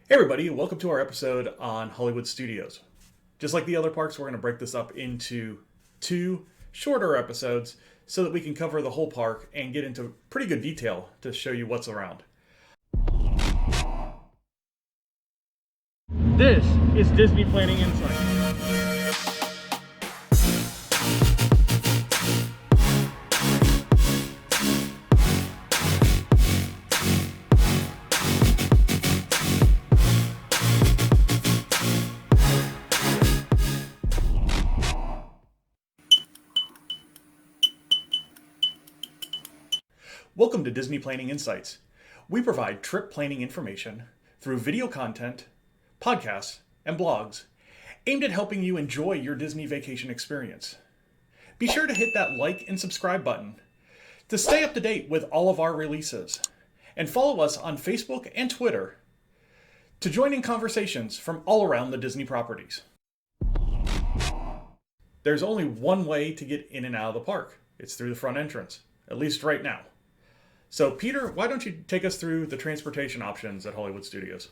Hey everybody, welcome to our episode on Hollywood Studios. Just like the other parks, we're going to break this up into two shorter episodes so that we can cover the whole park and get into pretty good detail to show you what's around. This is Disney Planning Insights. Welcome to Disney Planning Insights. We provide trip planning information through video content, podcasts, and blogs aimed at helping you enjoy your Disney vacation experience. Be sure to hit that like and subscribe button to stay up to date with all of our releases, and follow us on Facebook and Twitter to join in conversations from all around the Disney properties. There's only one way to get in and out of the park. It's through the front entrance, at least right now. So, Peter, why don't you take us through the transportation options at Hollywood Studios?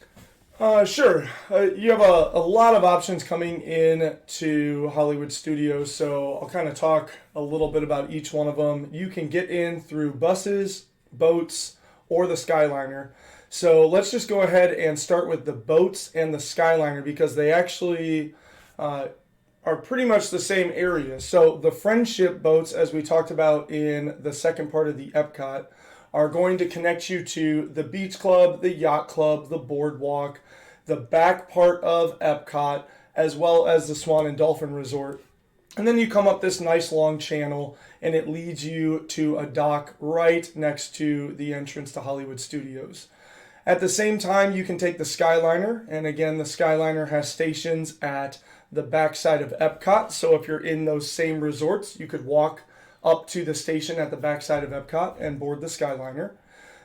Sure. You have a lot of options coming in to Hollywood Studios, so I'll kind of talk a little bit about each one of them. You can get in through buses, boats, or the Skyliner. So let's just go ahead and start with the boats and the Skyliner because they actually are pretty much the same area. So the Friendship boats, as we talked about in the second part of the Epcot, are going to connect you to the Beach Club, the Yacht Club, the Boardwalk, the back part of Epcot, as well as the Swan and Dolphin Resort. And then you come up this nice long channel, and it leads you to a dock right next to the entrance to Hollywood Studios. At the same time, you can take the Skyliner, and again, the Skyliner has stations at the backside of Epcot, so if you're in those same resorts, you could walk up to the station at the backside of Epcot and board the Skyliner.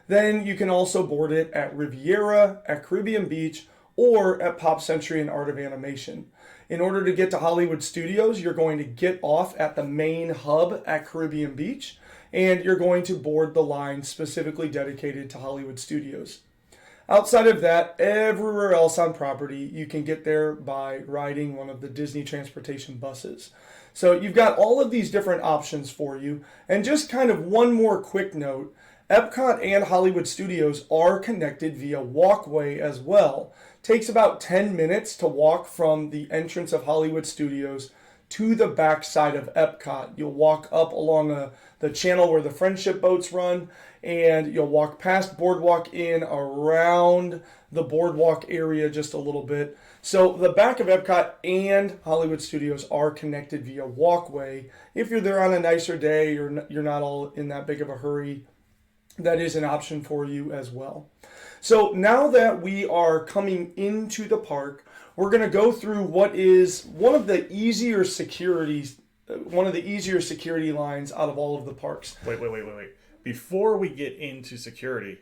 Then you can also board it at Riviera, at Caribbean Beach, or at Pop Century and Art of Animation. In order to get to Hollywood Studios, you're going to get off at the main hub at Caribbean Beach, and you're going to board the line specifically dedicated to Hollywood Studios. Outside of that, everywhere else on property, you can get there by riding one of the Disney transportation buses. So you've got all of these different options for you. And just kind of one more quick note, Epcot and Hollywood Studios are connected via walkway as well. Takes about 10 minutes to walk from the entrance of Hollywood Studios to the back side of Epcot. You'll walk up along the channel where the Friendship boats run, and you'll walk past Boardwalk in around the Boardwalk area just a little bit. So the back of Epcot and Hollywood Studios are connected via walkway. If you're there on a nicer day, you're not all in that big of a hurry, that is an option for you as well. So now that we are coming into the park, we're going to go through what is one of the easier security lines out of all of the parks. Wait. Before we get into security,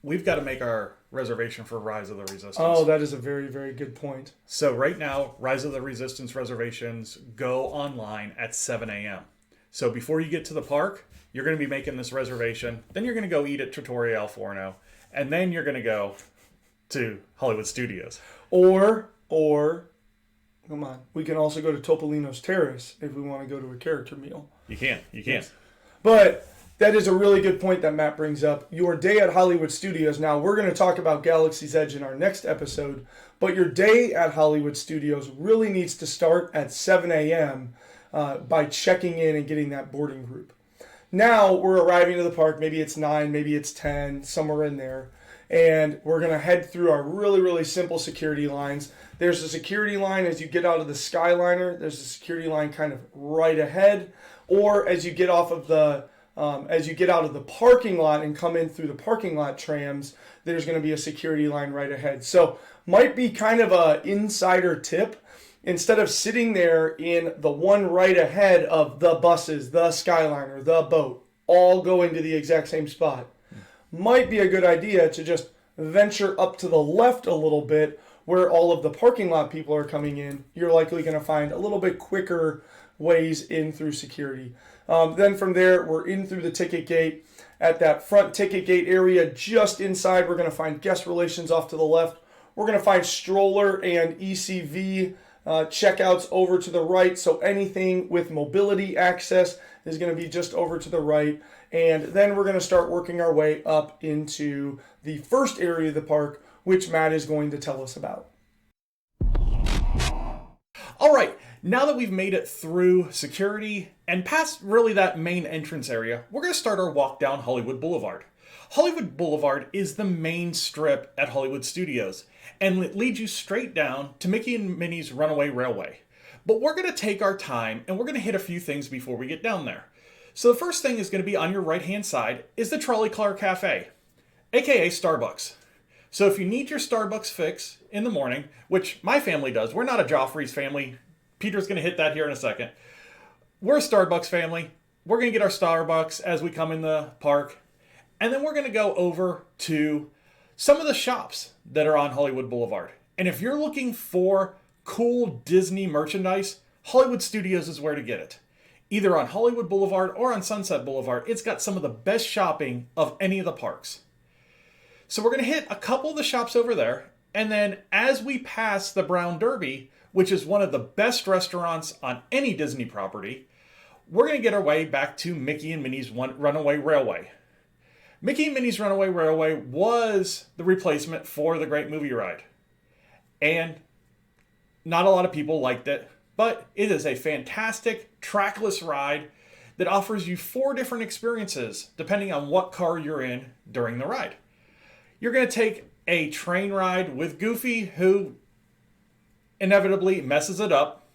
we've got to make our reservation for Rise of the Resistance. Oh, that is a very, very good point. So right now, Rise of the Resistance reservations go online at 7 a.m. So before you get to the park, you're going to be making this reservation. Then you're going to go eat at Trattoria Al Forno. And then you're going to go to Hollywood Studios. Or, come on, we can also go to Topolino's Terrace if we want to go to a character meal. You can. Yes. But that is a really good point that Matt brings up. Your day at Hollywood Studios, now we're going to talk about Galaxy's Edge in our next episode, but your day at Hollywood Studios really needs to start at 7 a.m. By checking in and getting that boarding group. Now we're arriving to the park, maybe it's 9, maybe it's 10, somewhere in there, and we're going to head through our really, really simple security lines. There's a security line as you get out of the Skyliner, there's a security line kind of right ahead, or as you get out of the parking lot and come in through the parking lot trams, there's going to be a security line right ahead. So might be kind of a insider tip. Instead of sitting there in the one right ahead of the buses, the Skyliner, the boat, all going to the exact same spot, might be a good idea to just venture up to the left a little bit where all of the parking lot people are coming in, you're likely going to find a little bit quicker ways in through security. Then from there, we're in through the ticket gate. At that front ticket gate area, just inside, we're going to find guest relations off to the left. We're going to find stroller and ECV checkouts over to the right. So anything with mobility access is going to be just over to the right. And then we're going to start working our way up into the first area of the park, which Matt is going to tell us about. All right, now that we've made it through security and past really that main entrance area, we're going to start our walk down Hollywood Boulevard. Hollywood Boulevard is the main strip at Hollywood Studios, and it leads you straight down to Mickey and Minnie's Runaway Railway. But we're going to take our time, and we're going to hit a few things before we get down there. So the first thing is going to be on your right-hand side is the Trolley Car Cafe, aka Starbucks. So if you need your Starbucks fix in the morning, which my family does, we're not a Joffrey's family. Peter's going to hit that here in a second. We're a Starbucks family. We're going to get our Starbucks as we come in the park. And then we're going to go over to some of the shops that are on Hollywood Boulevard. And if you're looking for cool Disney merchandise, Hollywood Studios is where to get it. Either on Hollywood Boulevard or on Sunset Boulevard, it's got some of the best shopping of any of the parks. So we're going to hit a couple of the shops over there. And then as we pass the Brown Derby, which is one of the best restaurants on any Disney property, we're going to get our way back to Mickey and Minnie's Runaway Railway. Mickey and Minnie's Runaway Railway was the replacement for the Great Movie Ride. And not a lot of people liked it, but it is a fantastic trackless ride that offers you 4 different experiences depending on what car you're in during the ride. You're going to take a train ride with Goofy, who inevitably messes it up.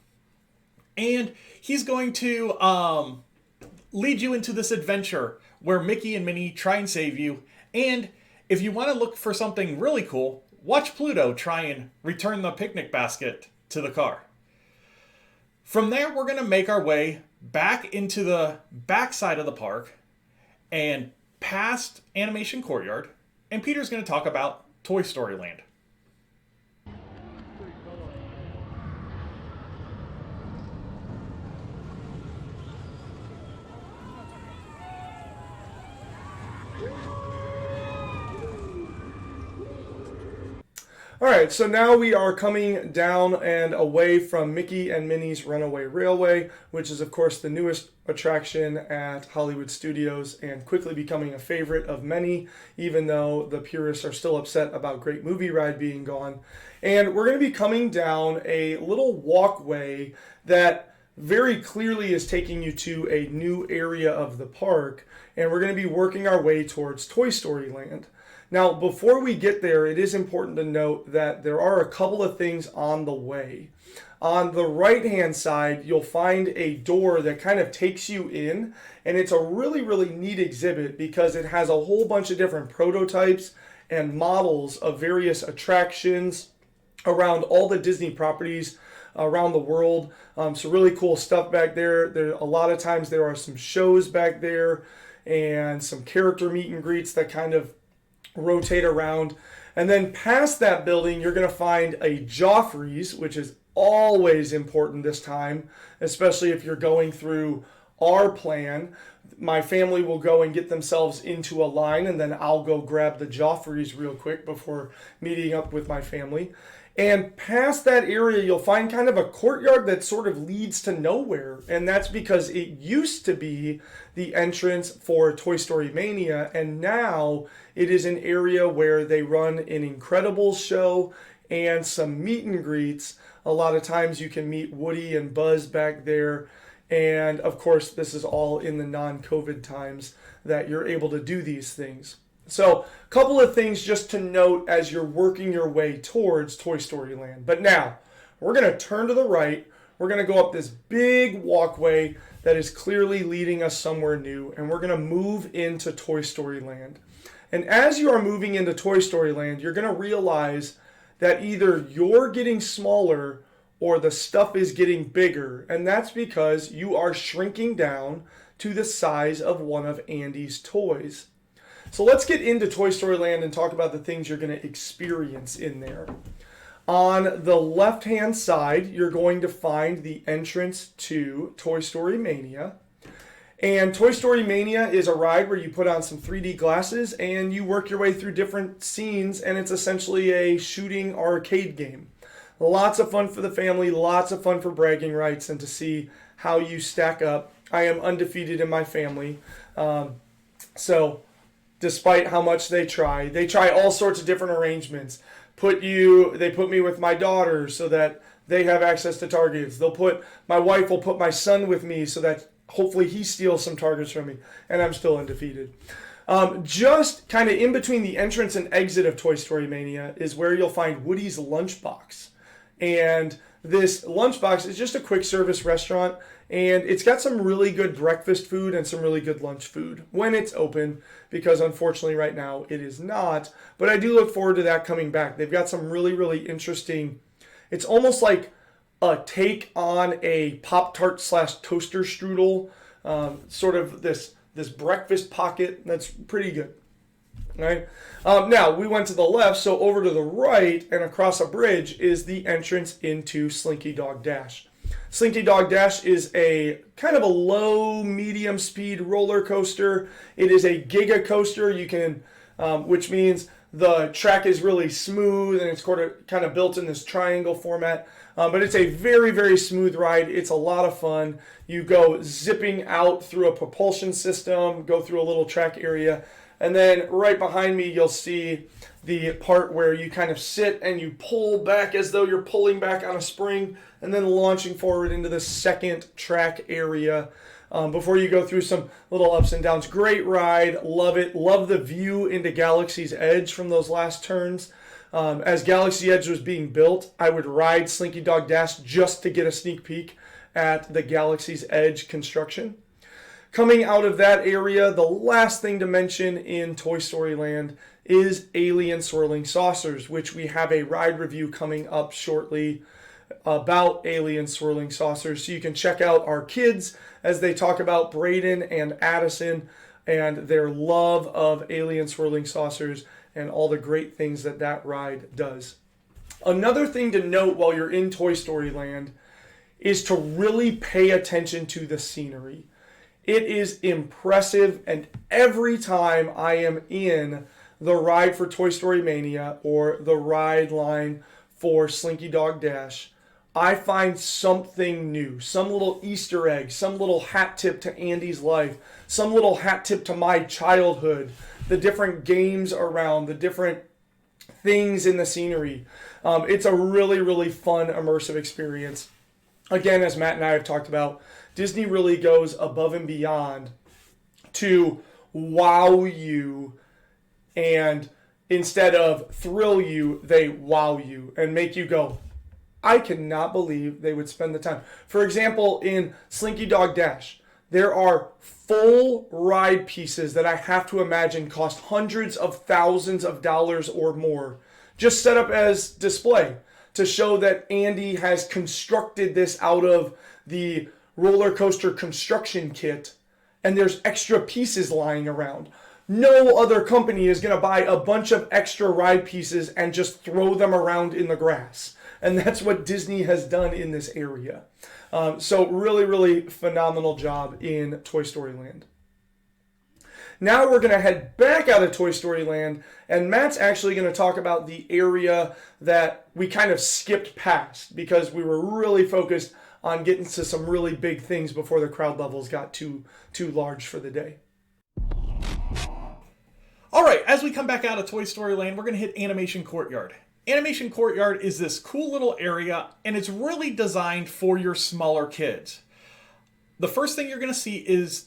And he's going to lead you into this adventure where Mickey and Minnie try and save you. And if you want to look for something really cool, watch Pluto try and return the picnic basket to the car. From there, we're going to make our way back into the back side of the park and past Animation Courtyard. And Peter's going to talk about Toy Story Land. All right, so now we are coming down and away from Mickey and Minnie's Runaway Railway, which is, of course, the newest attraction at Hollywood Studios and quickly becoming a favorite of many, even though the purists are still upset about Great Movie Ride being gone. And we're going to be coming down a little walkway that very clearly is taking you to a new area of the park, and we're going to be working our way towards Toy Story Land. Now, before we get there, it is important to note that there are a couple of things on the way. On the right-hand side, you'll find a door that kind of takes you in, and it's a really, really neat exhibit because it has a whole bunch of different prototypes and models of various attractions around all the Disney properties around the world. So really cool stuff back there. A lot of times there are some shows back there and some character meet and greets that kind of rotate around. And then past that building, you're going to find a Joffrey's, which is always important this time, especially if you're going through our plan. My family will go and get themselves into a line, and then I'll go grab the Joffrey's real quick before meeting up with my family. And past that area, you'll find kind of a courtyard that sort of leads to nowhere. And that's because it used to be the entrance for Toy Story Mania. And now it is an area where they run an Incredibles show and some meet and greets. A lot of times you can meet Woody and Buzz back there. And of course, this is all in the non-COVID times that you're able to do these things. So, a couple of things just to note as you're working your way towards Toy Story Land. But now, we're going to turn to the right. We're going to go up this big walkway that is clearly leading us somewhere new. And we're going to move into Toy Story Land. And as you are moving into Toy Story Land, you're going to realize that either you're getting smaller or the stuff is getting bigger. And that's because you are shrinking down to the size of one of Andy's toys. So let's get into Toy Story Land and talk about the things you're going to experience in there. On the left-hand side, you're going to find the entrance to Toy Story Mania. And Toy Story Mania is a ride where you put on some 3D glasses and you work your way through different scenes, and it's essentially a shooting arcade game. Lots of fun for the family, lots of fun for bragging rights and to see how you stack up. I am undefeated in my family. So despite how much they try all sorts of different arrangements. They put me with my daughter so that they have access to targets. My wife will put my son with me so that hopefully he steals some targets from me, and I'm still undefeated. Just kind of in between the entrance and exit of Toy Story Mania is where you'll find Woody's Lunchbox. And this Lunchbox is just a quick service restaurant, and it's got some really good breakfast food and some really good lunch food when it's open, because unfortunately right now it is not. But I do look forward to that coming back. They've got some really, really interesting, it's almost like a take on a Pop-Tart / toaster strudel, sort of this breakfast pocket that's pretty good. Right? Now, we went to the left, so over to the right and across a bridge is the entrance into Slinky Dog Dash. Slinky Dog Dash is a kind of a low, medium speed roller coaster. It is a giga coaster, which means the track is really smooth and it's kind of built in this triangle format. But it's a very, very smooth ride. It's a lot of fun. You go zipping out through a propulsion system, go through a little track area, and then right behind me you'll see the part where you kind of sit and you pull back as though you're pulling back on a spring, and then launching forward into the second track area before you go through some little ups and downs. Great ride. Love it. Love the view into Galaxy's Edge from those last turns. As Galaxy Edge was being built, I would ride Slinky Dog Dash just to get a sneak peek at the Galaxy's Edge construction. Coming out of that area, the last thing to mention in Toy Story Land is Alien Swirling Saucers, which we have a ride review coming up shortly about Alien Swirling Saucers. So you can check out our kids as they talk about Braden and Addison and their love of Alien Swirling Saucers and all the great things that ride does. Another thing to note while you're in Toy Story Land is to really pay attention to the scenery. It is impressive, and every time I am in the ride for Toy Story Mania or the ride line for Slinky Dog Dash, I find something new, some little Easter egg, some little hat tip to Andy's life, some little hat tip to my childhood, the different games around, the different things in the scenery. It's a really, really fun, immersive experience. Again, as Matt and I have talked about, Disney really goes above and beyond to wow you, and instead of thrill you, they wow you and make you go, I cannot believe they would spend the time. For example, in Slinky Dog Dash, there are full ride pieces that I have to imagine cost hundreds of thousands of dollars or more, just set up as display to show that Andy has constructed this out of the roller coaster construction kit, and there's extra pieces lying around. No other company is going to buy a bunch of extra ride pieces and just throw them around in the grass. And that's what Disney has done in this area. So really, really phenomenal job in Toy Story Land. Now we're going to head back out of Toy Story Land, and Matt's actually going to talk about the area that we kind of skipped past because we were really focused on getting to some really big things before the crowd levels got too large for the day. All right, as we come back out of Toy Story Land, we're going to hit Animation Courtyard. Animation Courtyard is this cool little area, and it's really designed for your smaller kids. The first thing you're going to see is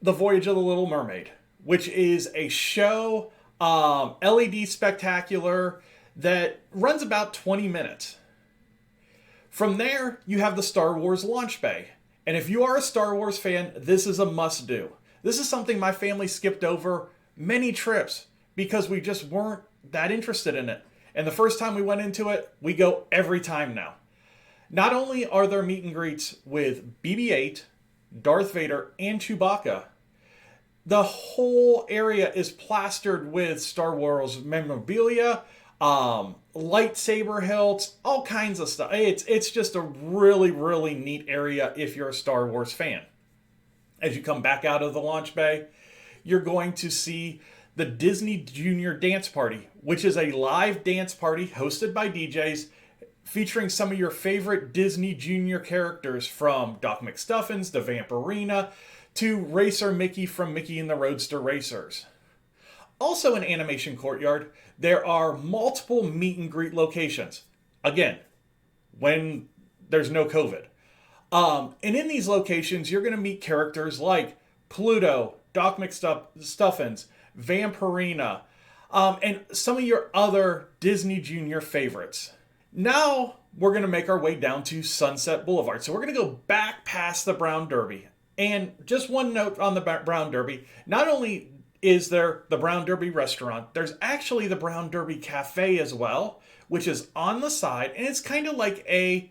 The Voyage of the Little Mermaid, which is a show, LED spectacular, that runs about 20 minutes. From there, you have the Star Wars launch bay. And if you are a Star Wars fan, this is a must-do. This is something my family skipped over many trips because we just weren't that interested in it. And the first time we went into it, we go every time now. Not only are there meet and greets with BB-8, Darth Vader, and Chewbacca, The whole area is plastered with Star Wars memorabilia, lightsaber hilts, all kinds of stuff. It's just a really, really neat area if you're a Star Wars fan. As you come back out of the launch bay, you're going to see the Disney Junior Dance Party, which is a live dance party hosted by DJs featuring some of your favorite Disney Junior characters, from Doc McStuffins to Vampirina to Racer Mickey from Mickey and the Roadster Racers. Also in Animation Courtyard, there are multiple meet and greet locations. Again, when there's no COVID. And in these locations, you're going to meet characters like Pluto, Doc McStuffins, Vampirina, and some of your other Disney Junior favorites. Now we're going to make our way down to Sunset Boulevard. So we're going to go back past the Brown Derby. And just one note on the Brown Derby. Not only is there the Brown Derby restaurant, there's actually the Brown Derby Cafe as well, which is on the side. And it's kind of like a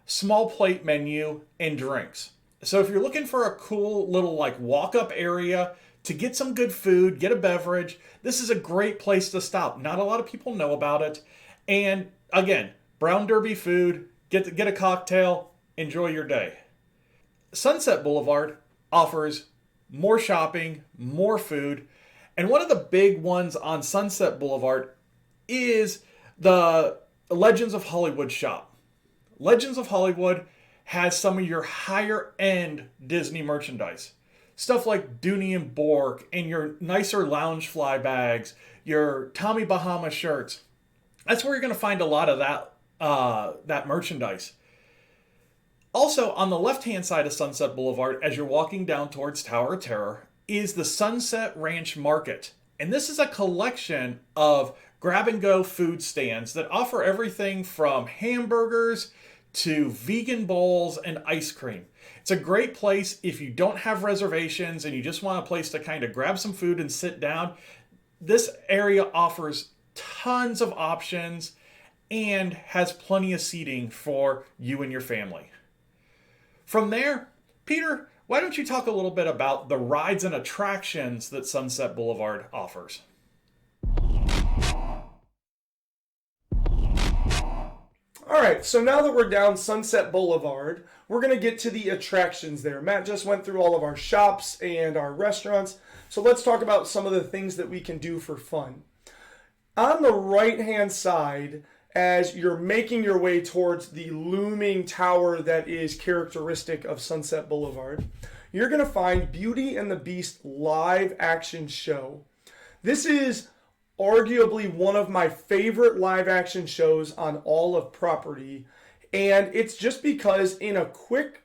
small plate menu and drinks. So if you're looking for a cool little like walk-up area to get some good food, get a beverage, this is a great place to stop. Not a lot of people know about it. And again, Brown Derby food, get a cocktail, enjoy your day. Sunset Boulevard offers more shopping, more food, and one of the big ones on Sunset Boulevard is the Legends of Hollywood shop. Legends of Hollywood has some of your higher end Disney merchandise. Stuff like Dooney and Bourke and your nicer Loungefly bags, your Tommy Bahama shirts. That's where you're going to find a lot of that merchandise. Also, on the left-hand side of Sunset Boulevard, as you're walking down towards Tower of Terror, is the Sunset Ranch Market. And this is a collection of grab-and-go food stands that offer everything from hamburgers to vegan bowls and ice cream. It's a great place if you don't have reservations and you just want a place to kind of grab some food and sit down. This area offers tons of options and has plenty of seating for you and your family. From there, Peter, why don't you talk a little bit about the rides and attractions that Sunset Boulevard offers? All right, so now that we're down Sunset Boulevard, we're going to get to the attractions there. Matt just went through all of our shops and our restaurants, so let's talk about some of the things that we can do for fun. On the right-hand side, as you're making your way towards the looming tower that is characteristic of Sunset Boulevard, you're going to find Beauty and the Beast live action show. This is arguably one of my favorite live action shows on all of property, and it's just because in a quick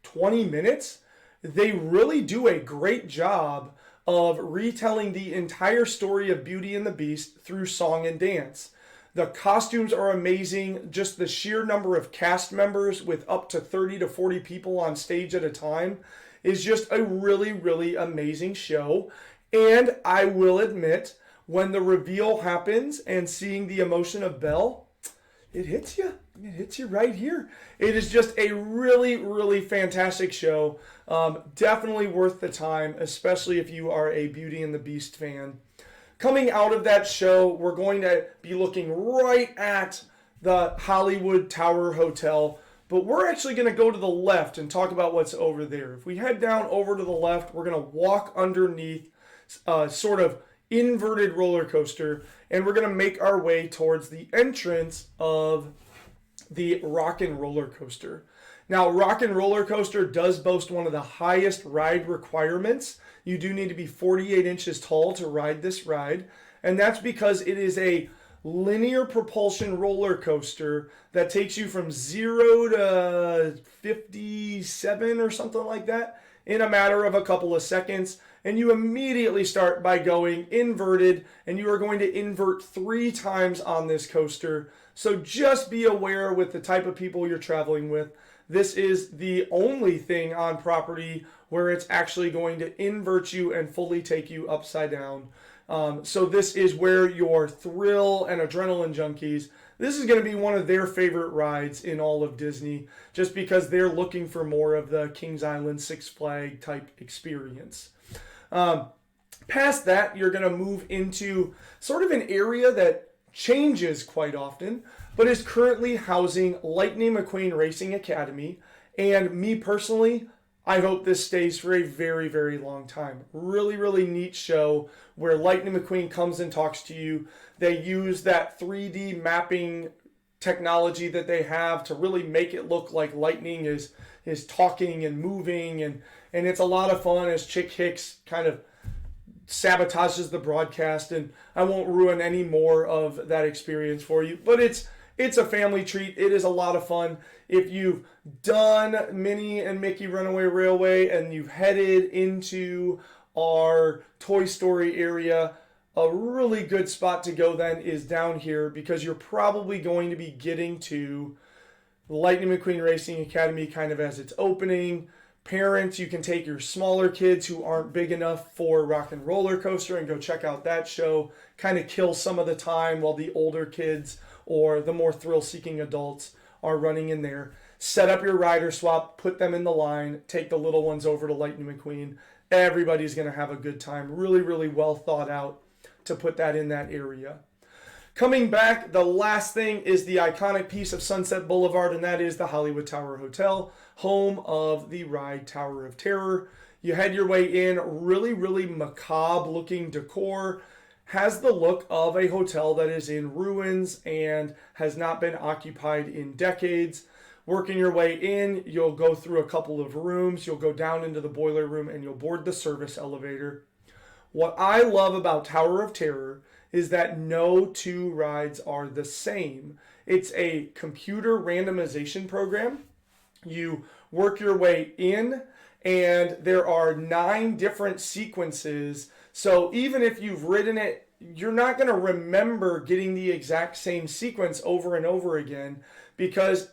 20 minutes, they really do a great job of retelling the entire story of Beauty and the Beast through song and dance. The costumes are amazing. Just the sheer number of cast members with up to 30 to 40 people on stage at a time is just a really, really amazing show. And I will admit, when the reveal happens and seeing the emotion of Belle, it hits you. It hits you right here. It is just a really, really fantastic show. Definitely worth the time, especially if you are a Beauty and the Beast fan. Coming out of that show, we're going to be looking right at the Hollywood Tower Hotel, but we're actually going to go to the left and talk about what's over there. If we head down over to the left, we're going to walk underneath sort of inverted roller coaster, and we're going to make our way towards the entrance of the Rockin' Roller Coaster. Now, Rockin' Roller Coaster does boast one of the highest ride requirements. You do need to be 48 inches tall to ride this ride, and that's because it is a linear propulsion roller coaster that takes you from 0 to 57 or something like that in a matter of a couple of seconds. And you immediately start by going inverted, and you are going to invert 3 times on this coaster. So just be aware with the type of people you're traveling with. This is the only thing on property where it's actually going to invert you and fully take you upside down. So this is where your thrill and adrenaline junkies, this is going to be one of their favorite rides in all of Disney, just because they're looking for more of the Kings Island Six Flag type experience. Past that, you're going to move into sort of an area that changes quite often, but is currently housing Lightning McQueen Racing Academy. And me personally, I hope this stays for a very, very long time. Really, really neat show where Lightning McQueen comes and talks to you. They use that 3D mapping technology that they have to really make it look like Lightning is talking and moving, and it's a lot of fun as Chick Hicks kind of sabotages the broadcast, and I won't ruin any more of that experience for you, but it's a family treat. It is a lot of fun. If you've done Minnie and Mickey Runaway Railway and you've headed into our Toy Story area, a really good spot to go then is down here, because you're probably going to be getting to Lightning McQueen Racing Academy kind of as its opening. Parents, you can take your smaller kids who aren't big enough for Rock and Roller Coaster and go check out that show. Kind of kill some of the time while the older kids or the more thrill-seeking adults are running in there. Set up your rider swap, put them in the line, take the little ones over to Lightning McQueen. Everybody's going to have a good time. Really, really well thought out to put that in that area. Coming back, the last thing is the iconic piece of Sunset Boulevard, and that is the Hollywood Tower Hotel, home of the ride Tower of Terror. You head your way in, really, really macabre looking decor. Has the look of a hotel that is in ruins and has not been occupied in decades. Working your way in, you'll go through a couple of rooms, you'll go down into the boiler room, and you'll board the service elevator. What I love about Tower of Terror is that no two rides are the same. It's a computer randomization program. You work your way in, and there are 9 different sequences. So even if you've ridden it, you're not going to remember getting the exact same sequence over and over again, because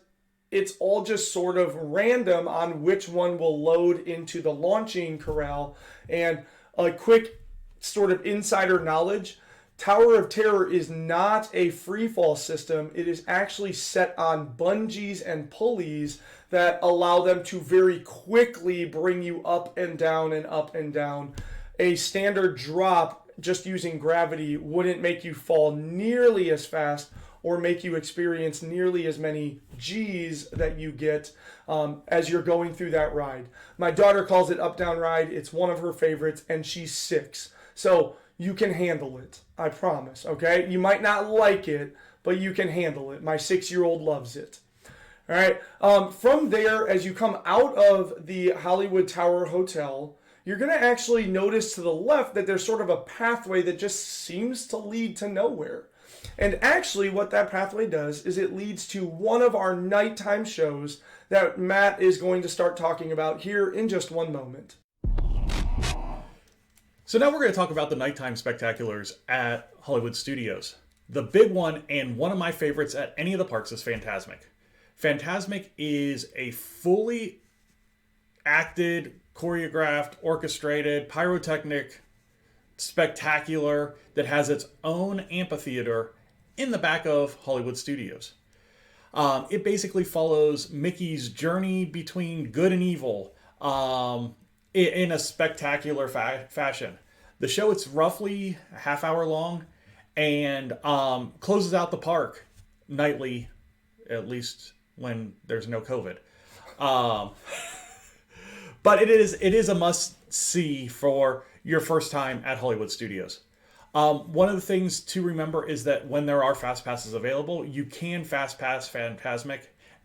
it's all just sort of random on which one will load into the launching corral. And a quick sort of insider knowledge, Tower of Terror is not a free fall system. It is actually set on bungees and pulleys that allow them to very quickly bring you up and down and up and down. A standard drop just using gravity wouldn't make you fall nearly as fast or make you experience nearly as many G's that you get as you're going through that ride. My daughter calls it Up Down Ride. It's one of her favorites, and she's 6. So you can handle it, I promise, okay? You might not like it, but you can handle it. My 6-year-old loves it. All right. From there, as you come out of the Hollywood Tower Hotel, you're going to actually notice to the left that there's sort of a pathway that just seems to lead to nowhere. And actually what that pathway does is it leads to one of our nighttime shows that Matt is going to start talking about here in just one moment. So now we're going to talk about the nighttime spectaculars at Hollywood Studios. The big one, and one of my favorites at any of the parks, is Fantasmic. Fantasmic is a fully acted, choreographed, orchestrated, pyrotechnic spectacular that has its own amphitheater in the back of Hollywood Studios. It basically follows Mickey's journey between good and evil in a spectacular fashion. The show, it's roughly a half hour long, and closes out the park nightly, at least when there's no COVID. But it is a must-see for your first time at Hollywood Studios. One of the things to remember is that when there are Fast Passes available, you can Fast Pass Fantasmic,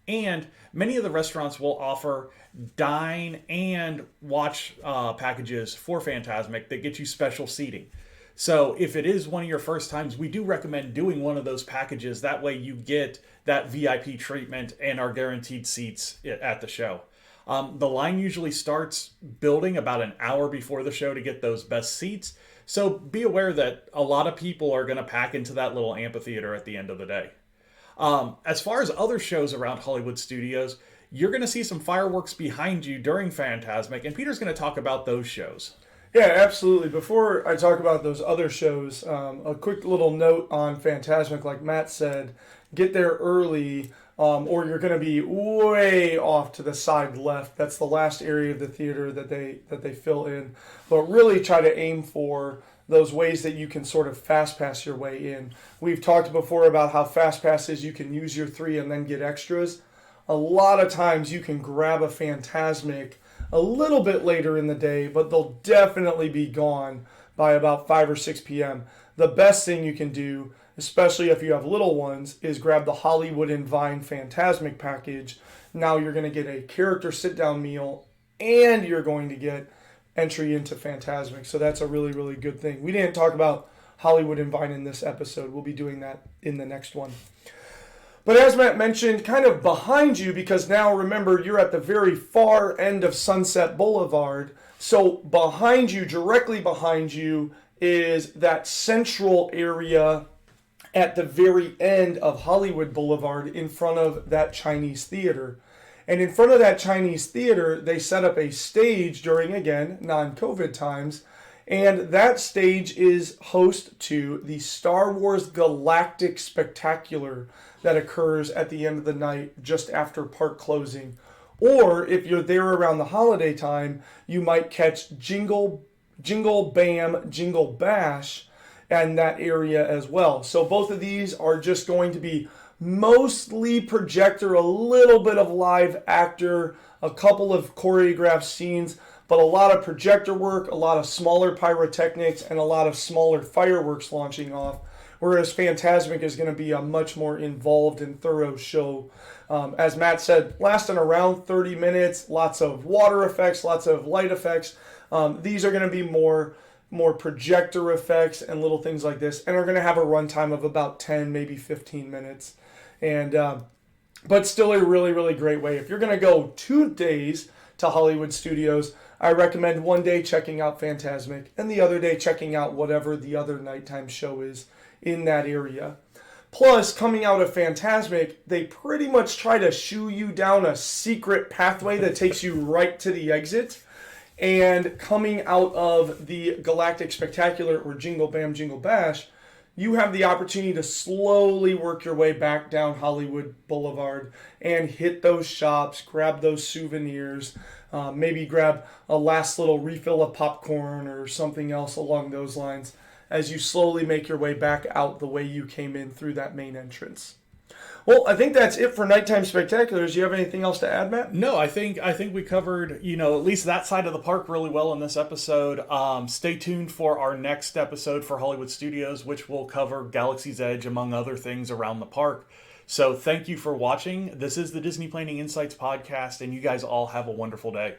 and many of the restaurants will offer dine and watch packages for Fantasmic that get you special seating. So if it is one of your first times, we do recommend doing one of those packages. That way you get that VIP treatment and are guaranteed seats at the show. The line usually starts building about an hour before the show to get those best seats. So be aware that a lot of people are going to pack into that little amphitheater at the end of the day. As far as other shows around Hollywood Studios, you're going to see some fireworks behind you during Fantasmic, and Peter's going to talk about those shows. Yeah, absolutely. Before I talk about those other shows, a quick little note on Fantasmic, like Matt said, get there early. or you're going to be way off to the side left. That's the last area of the theater that they fill in. But really try to aim for those ways that you can sort of fast pass your way in. We've talked before about how fast passes you can use your 3 and then get extras. A lot of times you can grab a Fantasmic a little bit later in the day, but they'll definitely be gone by about 5 or 6 p.m. The best thing you can do, especially if you have little ones, is grab the Hollywood and Vine Fantasmic package. Now you're going to get a character sit-down meal and you're going to get entry into Fantasmic. So that's a really, really good thing. We didn't talk about Hollywood and Vine in this episode. We'll be doing that in the next one. But as Matt mentioned, kind of behind you, because now remember, you're at the very far end of Sunset Boulevard. So behind you, directly behind you, is that central area at the very end of Hollywood Boulevard in front of that Chinese theater. And in front of that Chinese theater, they set up a stage during, again, non-COVID times. And that stage is host to the Star Wars Galactic Spectacular that occurs at the end of the night just after park closing. Or if you're there around the holiday time, you might catch Jingle Bam, Jingle Bash and that area as well. So both of these are just going to be mostly projector, a little bit of live actor, a couple of choreographed scenes, but a lot of projector work, a lot of smaller pyrotechnics, and a lot of smaller fireworks launching off. Whereas Fantasmic is going to be a much more involved and thorough show. As Matt said, lasting around 30 minutes, lots of water effects, lots of light effects. These are going to be more projector effects and little things like this, and are going to have a runtime of about 10, maybe 15 minutes. And but still a really, really great way. If you're going to go 2 days to Hollywood Studios, I recommend one day checking out Fantasmic and the other day checking out whatever the other nighttime show is in that area. Plus, coming out of Fantasmic, they pretty much try to shoo you down a secret pathway that takes you right to the exit. And coming out of the Galactic Spectacular or Jingle Bam Jingle Bash, you have the opportunity to slowly work your way back down Hollywood Boulevard and hit those shops, grab those souvenirs, maybe grab a last little refill of popcorn or something else along those lines as you slowly make your way back out the way you came in through that main entrance. Well, I think that's it for Nighttime Spectaculars. Do you have anything else to add, Matt? No, I think we covered, at least that side of the park really well in this episode. Stay tuned for our next episode for Hollywood Studios, which will cover Galaxy's Edge, among other things around the park. So thank you for watching. This is the Disney Planning Insights podcast, and you guys all have a wonderful day.